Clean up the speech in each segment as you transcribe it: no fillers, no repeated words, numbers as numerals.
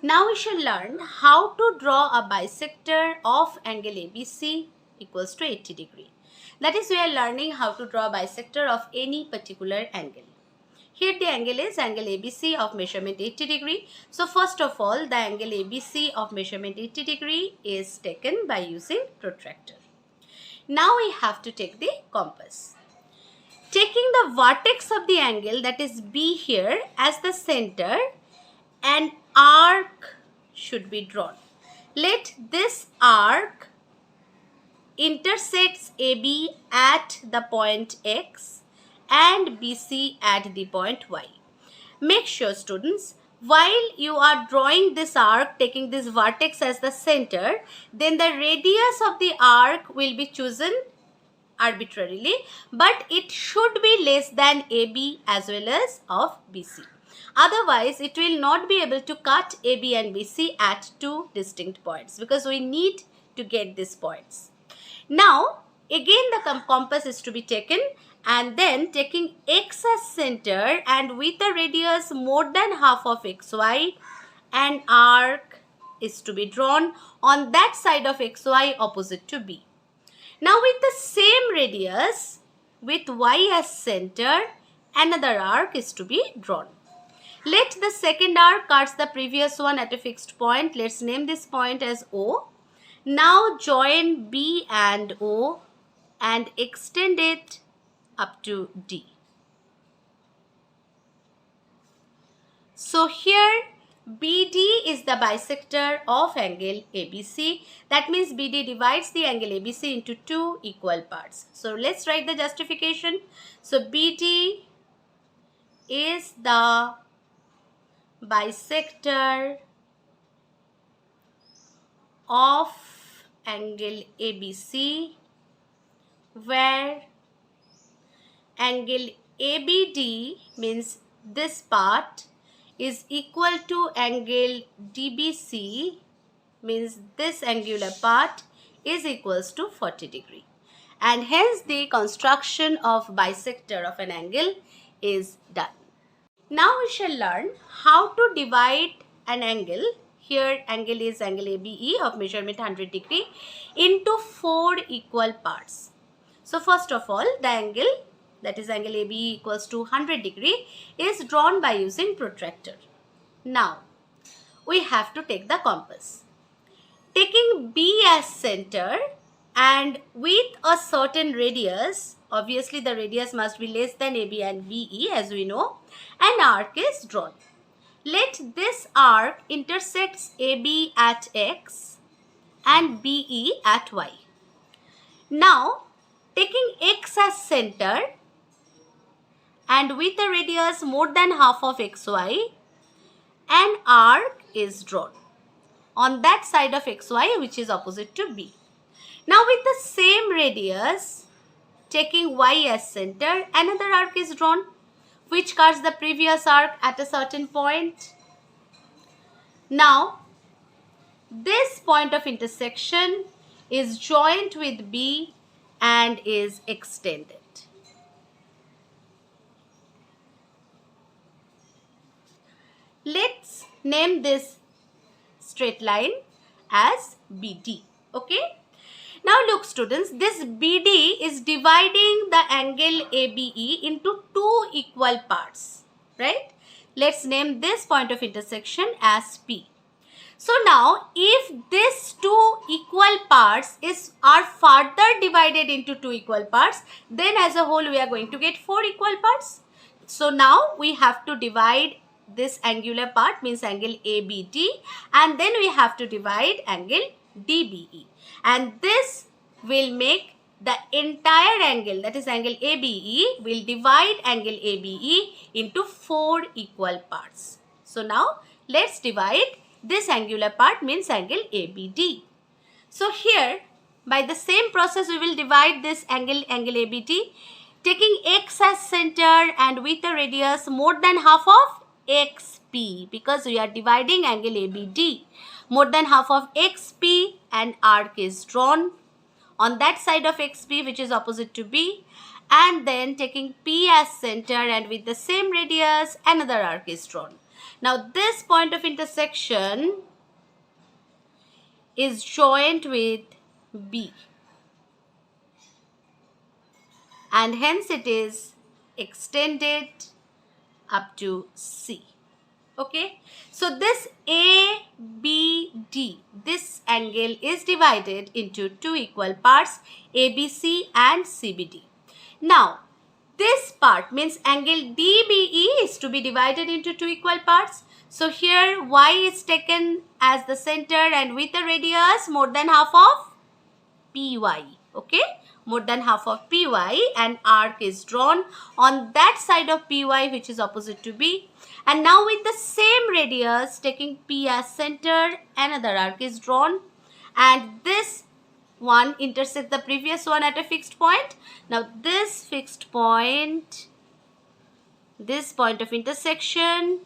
Now we shall learn how to draw a bisector of angle ABC equals to 80 degree. That is, we are learning how to draw a bisector of any particular angle. Here the angle is angle ABC of measurement 80 degree. So first of all, the angle ABC of measurement 80 degree is taken by using protractor. Now we have to take the compass. Taking the vertex of the angle, that is B here, as the center, an arc should be drawn. Let this arc intersects AB at the point X and BC at the point Y. Make sure, students, while you are drawing this arc, taking this vertex as the center, then the radius of the arc will be chosen arbitrarily, but it should be less than AB as well as of BC. Otherwise, it will not be able to cut AB and BC at two distinct points because we need to get these points. Now, again the compass is to be taken, and then taking X as center and with a radius more than half of XY, an arc is to be drawn on that side of XY opposite to B. Now with the same radius, with Y as center, another arc is to be drawn. Let the second arc cuts the previous one at a fixed point. Let's name this point as O. Now join B and O and extend it up to D. So here BD is the bisector of angle ABC. That means BD divides the angle ABC into two equal parts. So let's write the justification. So BD is the bisector of angle ABC, where angle ABD means this part is equal to angle DBC, means this angular part is equals to 40 degree, and hence the construction of bisector of an angle is done. Now we shall learn how to divide an angle. Here angle is angle ABE of measurement 100 degree into four equal parts. So first of all, the angle, that is angle ABE equals to 100 degree, is drawn by using protractor. Now we have to take the compass. Taking B as center and with a certain radius, obviously the radius must be less than AB and BE as we know, an arc is drawn. Let this arc intersects AB at X and BE at Y. Now taking X as center and with a radius more than half of XY, an arc is drawn on that side of XY which is opposite to B. Now with the same radius, taking Y as center, another arc is drawn which cuts the previous arc at a certain point. Now this point of intersection is joined with B and is extended. Let's name this straight line as BD. Okay. Now look students, this BD is dividing the angle ABE into two equal parts, right? Let's name this point of intersection as P. So now if these two equal parts are further divided into two equal parts, then as a whole we are going to get four equal parts. So now we have to divide this angular part, means angle ABD, and then we have to divide angle DBE, and this will make the entire angle, that is angle ABE, will divide angle ABE into four equal parts. So now let's divide this angular part, means angle ABD. So here by the same process we will divide this angle ABD, taking X as center and with a radius more than half of XP, because we are dividing angle ABD. More than half of XP, an arc is drawn on that side of XP which is opposite to B, and then taking P as center and with the same radius, another arc is drawn. Now this point of intersection is joined with B, and hence it is extended up to C. Okay, so this ABD, this angle is divided into two equal parts, ABC and CBD. Now, this part means angle DBE is to be divided into two equal parts. So here Y is taken as the center and with a radius more than half of PY. Okay, more than half of PY, and arc is drawn on that side of PY which is opposite to B. And now with the same radius, taking P as center, another arc is drawn, and this one intersects the previous one at a fixed point. Now this fixed point, this point of intersection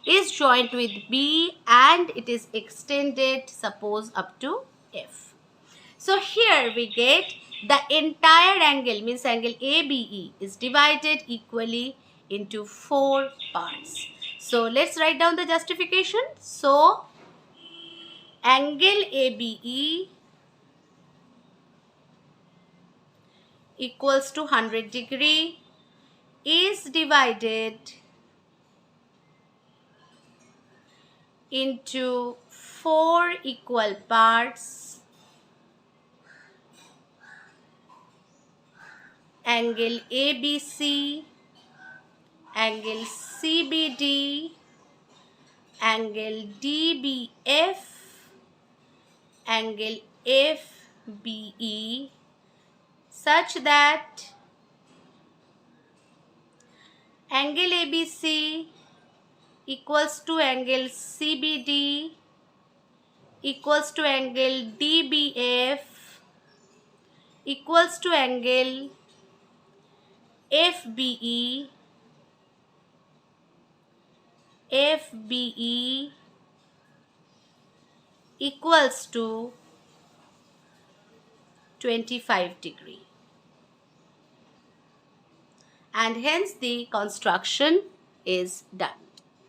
is joined with B and it is extended, suppose, up to F. So here we get the entire angle, means angle ABE, is divided equally into four parts. So let's write down the justification. So angle ABE equals to 100 degree is divided into four equal parts. Angle ABC, angle CBD, angle DBF, angle FBE, such that angle ABC equals to angle CBD equals to angle DBF equals to angle FBE equals to 25 degree, and hence the construction is done.